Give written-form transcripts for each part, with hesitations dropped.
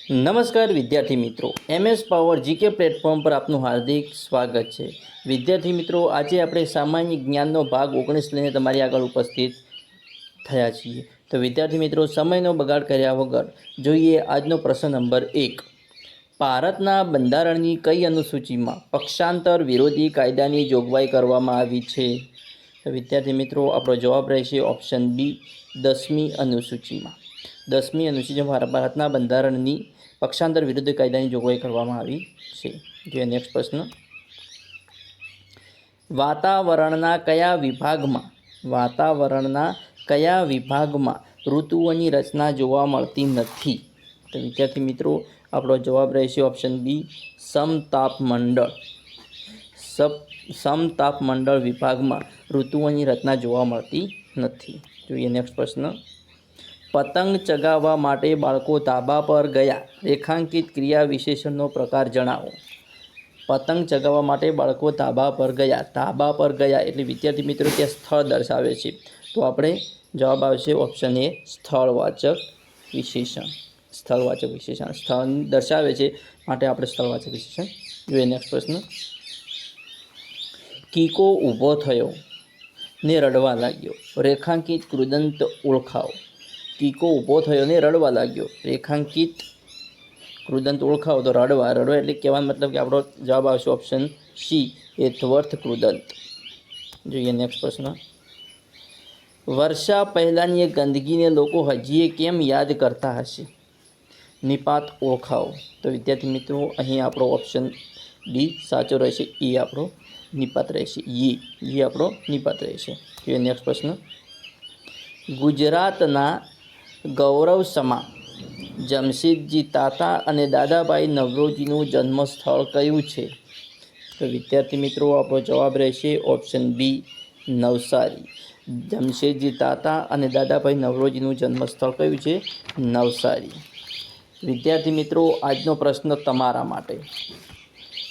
નમસ્કાર વિદ્યાર્થી મિત્રો, MS પાવર જીકે પ્લેટફોર્મ પર આપનું હાર્દિક સ્વાગત છે। વિદ્યાર્થી મિત્રો, આજે આપણે સામાન્ય જ્ઞાનનો ભાગ 19 લઈને તમારી આગળ ઉપસ્થિત થયા છીએ। તો વિદ્યાર્થી મિત્રો, સમયનો બગાડ કર્યા વગર જોઈએ આજનો પ્રશ્ન નંબર 1। ભારતના બંધારણની કઈ અનુસૂચિમાં પક્ષાંતર વિરોધી કાયદાની જોગવાઈ કરવામાં આવી છે? તો વિદ્યાર્થી મિત્રો, આપણો જવાબ રહેશે ઓપ્શન બી, 10મી અનુસૂચિમાં। 10મી અનુસૂચિમાં ભારતના બંધારણની પક્ષાંતર વિરુદ્ધ કાયદાની જોગવાઈ કરવામાં આવી છે। જોઈએ નેક્સ્ટ પ્રશ્ન। વાતાવરણના કયા વિભાગમાં ઋતુઓની રચના જોવા મળતી નથી? તો વિદ્યાર્થી મિત્રો, આપણો જવાબ રહેશે ઓપ્શન બી, સમતાપમંડળ વિભાગમાં ઋતુઓની રચના જોવા મળતી નથી। જોઈએ નેક્સ્ટ પ્રશ્ન। પતંગ ચગાવવા માટે બાળકો ધાબા પર ગયા, રેખાંકિત ક્રિયા વિશેષણનો પ્રકાર જણાવો। પતંગ ચગાવવા માટે બાળકો ધાબા પર ગયા એટલે વિદ્યાર્થી મિત્રો ત્યાં સ્થળ દર્શાવે છે, તો આપણે જવાબ આવશે ઓપ્શન એ, સ્થળવાચક વિશેષણ। સ્થળ દર્શાવે છે માટે આપણે સ્થળવાચક વિશેષણ જોઈએ। નેક્સ્ટ પ્રશ્ન। કીકો ઊભો થયો ને રડવા લાગ્યો, રેખાંકિત કૃદંત ઓળખાવો। કીકો ઊભો થયો ને રડવા લાગ્યો, રેખાંકિત કૃદંત ઓળખાવો। તો રડવા એટલે કહેવાનો મતલબ કે આપણો જવાબ આવશે ઓપ્શન સી, એ ત્વર્થ કૃદંત। જોઈએ નેક્સ્ટ પ્રશ્ન। વર્ષા પહેલાંની એ ગંદકીને લોકો હજીએ કેમ યાદ કરતા હશે? નિપાત ઓળખાવો। તો વિદ્યાર્થી મિત્રો, અહીં આપણો ઓપ્શન ડી સાચો રહેશે, એ આપણો નિપાત રહેશે, એ આપણો નિપાત રહેશે। જોઈએ નેક્સ્ટ પ્રશ્ન। ગુજરાતના ગૌરવ સમા જમશેદજી તાતા અને દાદાભાઈ નવરોજીનું જન્મ સ્થળ કયું છે? તો વિદ્યાર્થી મિત્રો, આપણો જવાબ રહેશે ઓપ્શન બી, નવસારી। જમશેદજી તાતા અને દાદાભાઈ નવરોજીનું જન્મ સ્થળ કયું છે? નવસારી। વિદ્યાર્થી મિત્રો, આજનો પ્રશ્ન તમારા માટે।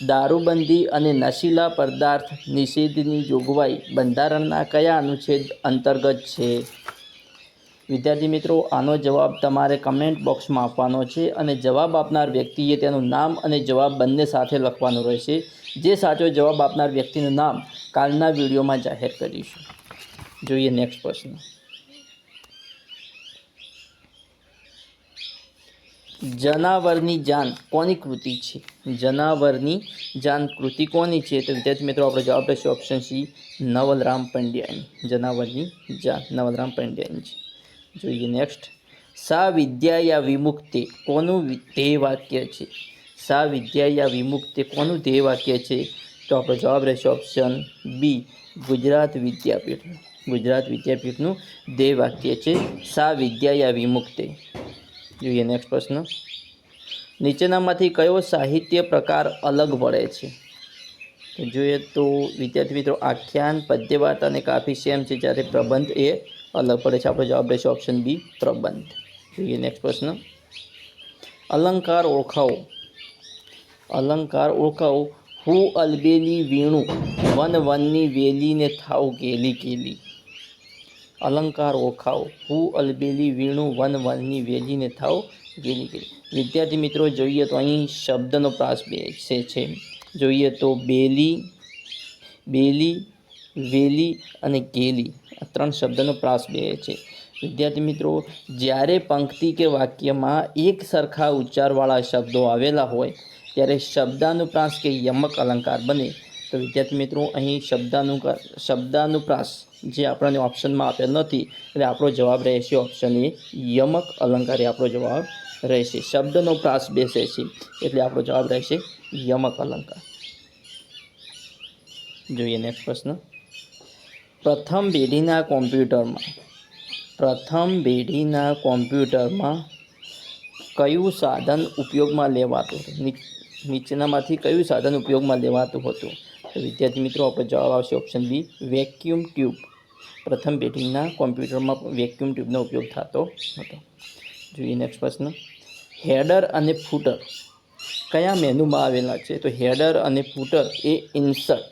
દારૂબંધી અને નશીલા પદાર્થ નિષેધની જોગવાઈ બંધારણના કયા અનુચ્છેદ અંતર્ગત છે? વિદ્યાર્થી મિત્રો, આનો જવાબ તમારે કમેન્ટ બોક્સમાં આપવાનો છે અને જવાબ આપનાર વ્યક્તિએ તેનું નામ અને જવાબ બંને સાથે લખવાનું રહેશે। જે સાચો જવાબ આપનાર વ્યક્તિનું નામ કાલના વિડીયોમાં જાહેર કરીશું। જોઈએ નેક્સ્ટ પ્રશ્ન। જનાવરની જાન કોની કૃતિ છે? જનાવરની જાન કૃતિ કોની છે? તો વિદ્યાર્થી મિત્રો, આપણો જવાબ રહેશે ઓપ્શન સી, નવલરામ પંડ્યાની। જનાવરની જાન નવલરામ પંડ્યાની છે। જોઈએ નેક્સ્ટ। સા વિદ્યાયા વિમુક્તે કોનું ધ્યેય વાક્ય છે? સા વિદ્યાયા વિમુક્તે કોનું ધ્યેય વાક્ય છે? તો આપણો જવાબ રહેશે ઓપ્શન બી, ગુજરાત વિદ્યાપીઠનું ધ્યેય વાક્ય છે, સા વિદ્યાયા વિમુક્તે। જોઈએ નેક્સ્ટ પ્રશ્ન। નીચેનામાંથી કયો સાહિત્ય પ્રકાર અલગ પડે છે? તો જોઈએ તો વિદ્યાર્થી મિત્રો, આખ્યાન, પદ્યવાર્તા અને કાફી સેમ છે, જ્યારે પ્રબંધ એ અલગ પડે છે। આપણો જવાબ રહેશે ઓપ્શન બી, પ્રબંધ। જોઈએ નેક્સ્ટ પ્રશ્ન। અલંકાર ઓળખાવો। હું અલબેલી વીણું વનની વેલીને થાવ કેલી કેલી। અલંકાર ઓળખાવો। હું અલબેલી વીણું વનની વેલીને થાવ કેલી કેલી। વિદ્યાર્થી મિત્રો, જોઈએ તો અહીં શબ્દનો પ્રાસ બેસે છે। જોઈએ તો બેલી, વેલી અને કેલી, આ 3 શબ્દનો પ્રાસ બે છે। વિદ્યાર્થી મિત્રો, જ્યારે પંક્તિ કે વાક્યમાં એક સરખા ઉચ્ચારવાળા શબ્દો આવેલા હોય ત્યારે શબ્દાનુપ્રાસ કે યમક અલંકાર બને। તો વિદ્યાર્થી મિત્રો, અહીં શબ્દાનુપ્રાસ જે આપણને ઓપ્શનમાં આપેલ નથી, એટલે આપણો જવાબ રહેશે ઓપ્શન એ, યમક અલંકાર એ આપણો જવાબ રહેશે। શબ્દનો પ્રાસ બેસે છે એટલે આપણો જવાબ રહેશે યમક અલંકાર। જોઈએ નેક્સ્ટ પ્રશ્ન। પ્રથમ પેઢીના કોમ્પ્યુટરમાં કયું સાધન ઉપયોગમાં લેવાતું હતું? નીચેનામાંથી કયું સાધન ઉપયોગમાં લેવાતું હતું? તો વિદ્યાર્થી મિત્રો, આપણો જવાબ આવશે ઓપ્શન બી, વેક્યુમ ટ્યુબ। પ્રથમ પેઢીના કોમ્પ્યુટરમાં વેક્યુમ ટ્યુબનો ઉપયોગ થતો હતો। જોઈએ નેક્સ્ટ પ્રશ્ન। હેડર અને ફૂટર કયા મેનુમાં આવેલા છે? તો હેડર અને ફૂટર એ ઇન્સર્ટ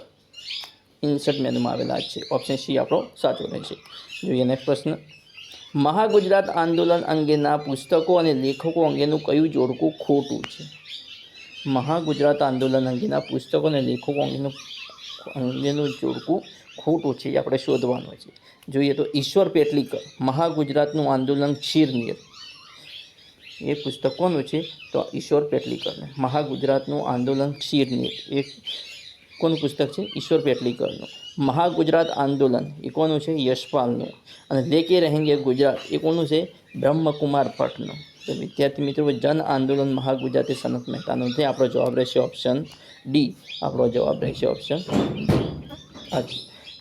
મેનુમાં આવેલા છે। ઓપ્શન સી આપણો સાચો રહેશે। જોઈએ નેક્સ્ટ પ્રશ્ન। મહાગુજરાત આંદોલન અંગેના પુસ્તકો અને લેખકો અંગેનું કયું જોડકું ખોટું છે? મહાગુજરાત આંદોલન અંગેના પુસ્તકો અને લેખકો અંગેનું જોડકું ખોટું છે, એ આપણે શોધવાનું છે. જોઈએ તો ઈશ્વર પેટલીકર, મહાગુજરાતનું આંદોલન ક્ષીરનીર, એ પુસ્તક કોનું છે? તો ઈશ્વર પેટલીકરનું. મહાગુજરાતનું આંદોલન ક્ષીરનીર એ કોનું પુસ્તક છે? ઈશ્વર પેટલીકરનું. મહાગુજરાત આંદોલન એ કોનું છે? યશપાલનું. અને લેકે રહેંગે ગુજરાત એ કોનું છે? બ્રહ્મકુમાર ભટ્ટનું. તો વિદ્યાર્થી મિત્રો, જન આંદોલન મહાગુજરાતી સનત મહેતાનું છે. આપણો જવાબ રહેશે ઓપ્શન ડી. આપણો જવાબ રહેશે ઓપ્શન આ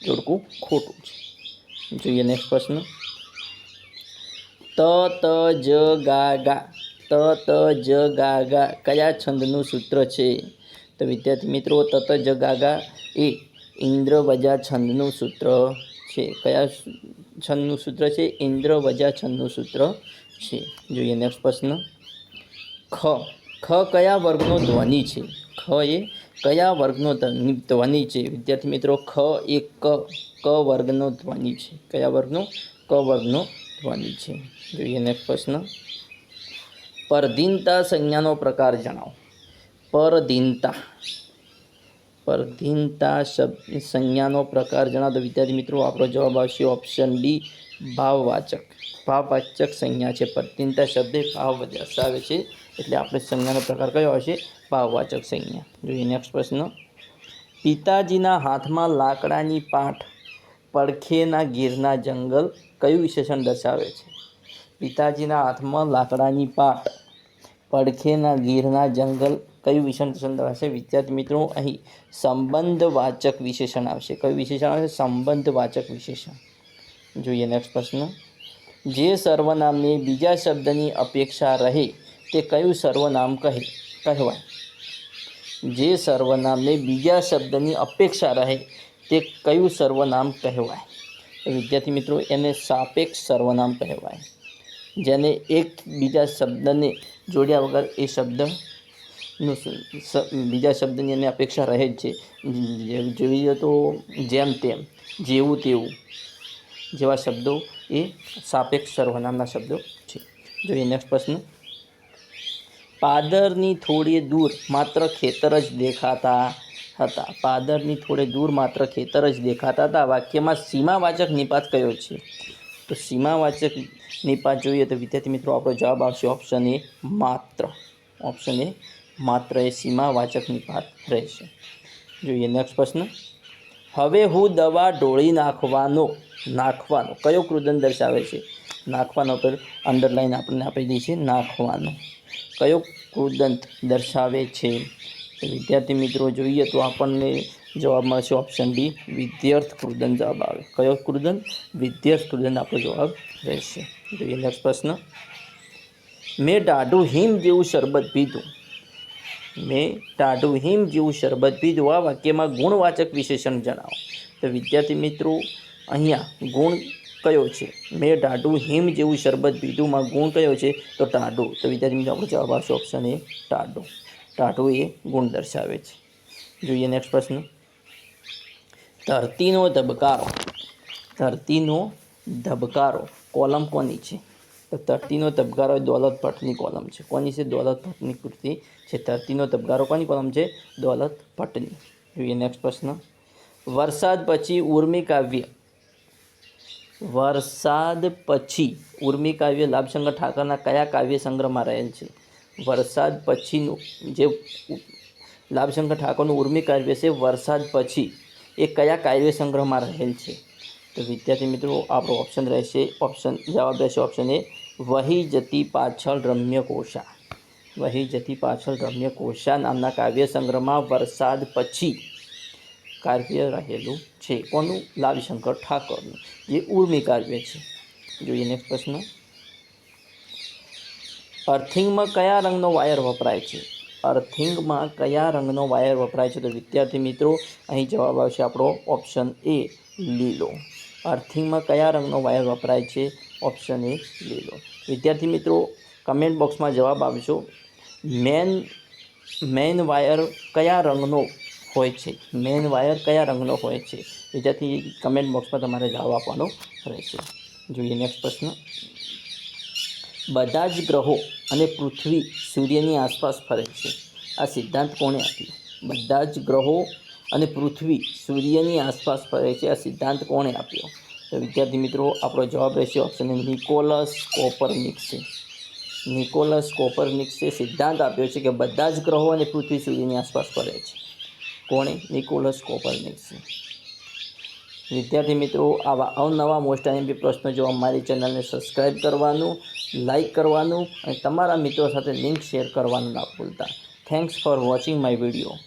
જોડકું ખોટું છે. જોઈએ નેક્સ્ટ પ્રશ્ન. ત ત જ ગા ગા, ત ત જ ગા ગા કયા છંદનું સૂત્ર છે? તો વિદ્યાર્થી મિત્રો, ત ત જ ગા ગા એ ઇન્દ્રવજા છંદનું સૂત્ર છે. કયા છંદનું સૂત્ર છે? ઇન્દ્રવજા છંદનું સૂત્ર છે. જોઈએ નેક્સ્ટ પ્રશ્ન. ખ, ખ કયા વર્ગનો ધ્વનિ છે? ખ એ કયા વર્ગનો ધ્વનિ છે? વિદ્યાર્થી મિત્રો, ખ એ ક વર્ગનો ધ્વનિ છે. કયા વર્ગનો? ક વર્ગનો ધ્વનિ છે. જોઈએ નેક્સ્ટ પ્રશ્ન. પરધીનતા સંજ્ઞાનો પ્રકાર જણાવો. પરધીનતા, પરધીનતા સંજ્ઞાનો પ્રકાર જણાવો. તો વિદ્યાર્થી મિત્રો, આપણો જવાબ આવશે ઓપ્શન ડી, ભાવવાચક. ભાવવાચક સંજ્ઞા છે. પરધીનતા શબ્દ ભાવ દર્શાવે છે, એટલે આપણે સંજ્ઞાનો પ્રકાર કયો આવશે? ભાવવાચક સંજ્ઞા. જોઈએ નેક્સ્ટ પ્રશ્ન. પિતાજીના હાથમાં લાકડાની પાટ, પડખેના ગીરના જંગલ કયું વિશેષણ દર્શાવે છે? પિતાજીના હાથમાં લાકડાની પાટ, પડખેના ગીરના જંગલ કયું વિશેષણ દર્શાવશે? વિદ્યાર્થી મિત્રો, અહીં સંબંધવાચક વિશેષણ આવશે. કયું વિશેષણ આવશે? સંબંધવાચક વિશેષણ. જોઈએ નેક્સ્ટ પ્રશ્ન. જે સર્વનામને બીજા શબ્દની અપેક્ષા રહે તે કયું સર્વનામ કહેવાય? જે સર્વનામને બીજા શબ્દની અપેક્ષા રહે તે કયું સર્વનામ કહેવાય? તો વિદ્યાર્થી મિત્રો, એને સાપેક્ષ સર્વનામ કહેવાય. જેને એક બીજા શબ્દને જોડ્યા વગર એ શબ્દનું બીજા શબ્દની એને અપેક્ષા રહે જ છે. જોઈએ તો જેમ તેમ, જેવું તેવું જેવા શબ્દો એ સાપેક્ષ સર્વનામના શબ્દો છે. જોઈએ નેક્સ્ટ પ્રશ્ન. પાદરની થોડે દૂર માત્ર ખેતર જ દેખાતા હતા. પાદરની થોડે દૂર માત્ર ખેતર જ દેખાતા હતા. વાક્યમાં સીમાવાચક નિપાત કયો છે? તો સીમાવાચક નિપાત જોઈએ તો વિદ્યાર્થી મિત્રો, આપણો જવાબ આવશે ઓપ્શન એ, માત્ર. ઓપ્શન એ, માત્ર એ સીમાવાચક નિપાત રહેશે. જોઈએ નેક્સ્ટ પ્રશ્ન. હવે હું દવા ઢોળી નાખવાનો કયો કૃદંત દર્શાવે છે? નાખવાનો પર અંડરલાઈન આપણને આપી દઈ છે. નાખવાનો કયો કૃદંત દર્શાવે છે? તો વિદ્યાર્થી મિત્રો, જોઈએ તો આપણને જવાબ મળશે ઓપ્શન ડી, વિધ્યર્થ કૃદંત જવાબ આવે. કયો કૃદંત? વિધ્યર્થ કૃદંત આપણો જવાબ રહેશે. જોઈએ નેક્સ્ટ પ્રશ્ન. મેં ટાઢું હિમ જેવું શરબત પીધું. મેં ટાઢું હિમ જેવું શરબત પીધું. આ વાક્યમાં ગુણવાચક વિશેષણ જણાવો. તો વિદ્યાર્થી મિત્રો, અહીંયા ગુણ કયો છે? મેં ટાઢું હિમ જેવું શરબત પીધુંમાં ગુણ કયો છે? તો ટાઢું. તો વિદ્યાર્થી મિત્રો, આપણો જવાબ આવશે ઓપ્શન એ, ટાઢું. ટાઢું એ ગુણ દર્શાવે છે. જોઈએ નેક્સ્ટ પ્રશ્ન. ધરતીનો ધબકારો. ધરતીનો ધબકારો કોલમ કોની છે? તો ધરતીનો ધબકારો દૌલત ભટ્ટની કોલમ છે. કોની છે? દૌલત ભટ્ટની કૃતિ છે. ધરતીનો ધબકારો કોની કોલમ છે? દૌલત ભટ્ટની. જોઈએ નેક્સ્ટ પ્રશ્ન. વરસાદ પછી ઉર્મી કાવ્ય. વરસાદ પછી ઉર્મી કાવ્ય લાભશંકર ઠાકરના કયા કાવ્ય સંગ્રહમાં રહેલ છે? વરસાદ પછીનું જે લાભશંકર ઠાકોરનું ઉર્મી કાવ્ય છે, વરસાદ પછી, એ કયા કાવ્ય સંગ્રહમાં રહેલ છે? તો વિદ્યાર્થી મિત્રો, આપણો ઓપ્શન રહેશે જવાબ રહેશે ઓપ્શન એ, વહી જતી પાછળ રમ્ય કોશા. વહી જતી પાછળ રમ્ય કોશા નામના કાવ્ય સંગ્રહમાં વરસાદ પછી કાવ્ય રહેલું છે. કોનું? લાભશંકર ઠાકોરનું, જે ઉર્મી કાવ્ય છે. જોઈએ નેક્સ્ટ પ્રશ્ન. અર્થિંગમાં કયા રંગનો વાયર વપરાય છે? અર્થિંગમાં કયા રંગનો વાયર વપરાય છે? તો વિદ્યાર્થી મિત્રો, અહીં જવાબ આવશે આપણો ઓપ્શન એ, લીલો. અર્થિંગમાં કયા રંગનો વાયર વપરાય છે? ઓપ્શન એ, લીલો. વિદ્યાર્થી મિત્રો, કમેન્ટ બોક્સમાં જવાબ આપજો. મેન વાયર કયા રંગનો હોય છે? મેન વાયર કયા રંગનો હોય છે? વિદ્યાર્થી કમેન્ટ બોક્સમાં તમારે જવાબ આપવાનો રહેશે. જોઈએ નેક્સ્ટ પ્રશ્ન. બધા જ ગ્રહો અને પૃથ્વી સૂર્યની આસપાસ ફરે છે. આ સિદ્ધાંત કોણે આપ્યો? બધા જ ગ્રહો અને પૃથ્વી સૂર્યની આસપાસ ફરે છે. આ સિદ્ધાંત કોણે આપ્યો? તો વિદ્યાર્થી મિત્રો આપણો જવાબ રહેશે ઓપ્શન એ, નિકોલસ કોપરનિકસે. નિકોલસ કોપરનિકસે સિદ્ધાંત આપ્યો છે કે બધા જ ગ્રહો અને પૃથ્વી સૂર્યની આસપાસ ફરે છે. કોણે? નિકોલસ કોપરનિકસે. વિદ્યાર્થી મિત્રો આવા અવનવા મોસ્ટ આઈએમપી પ્રશ્નો જોવા મારી ચેનલને સબસ્ક્રાઈબ કરવાનું, લાઈક કરવાનું અને તમારા મિત્રો સાથે લિંક શેર કરવાનું ના ભૂલતા. Thanks for watching my video.